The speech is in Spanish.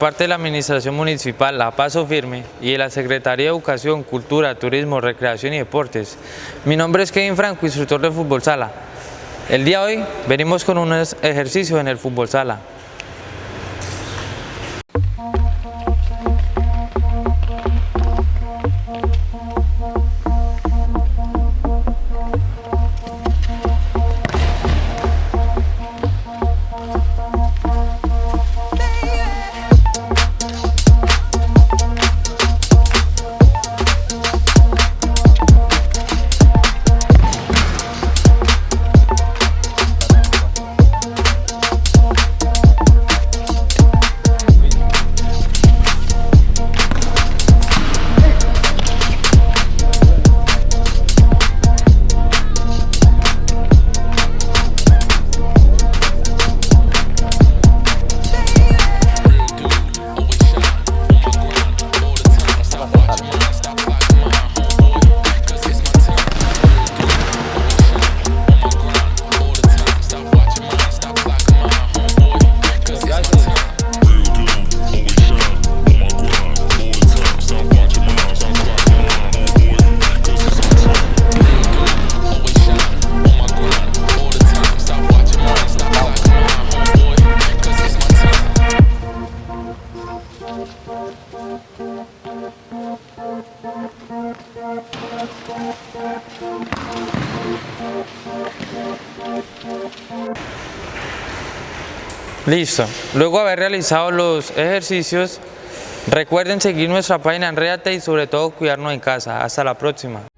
Parte de la Administración Municipal, la paso Firme y de la Secretaria de Educación, Cultura, Turismo, Recreación y Deportes. Mi nombre es Kevin Franco, instructor de Futbol Sala. El día de hoy venimos con unos ejercicios en el Futbol Sala. Listo. Luego de haber realizado los ejercicios, recuerden seguir nuestra página EnRED y sobre todo cuidarnos en casa. Hasta la próxima.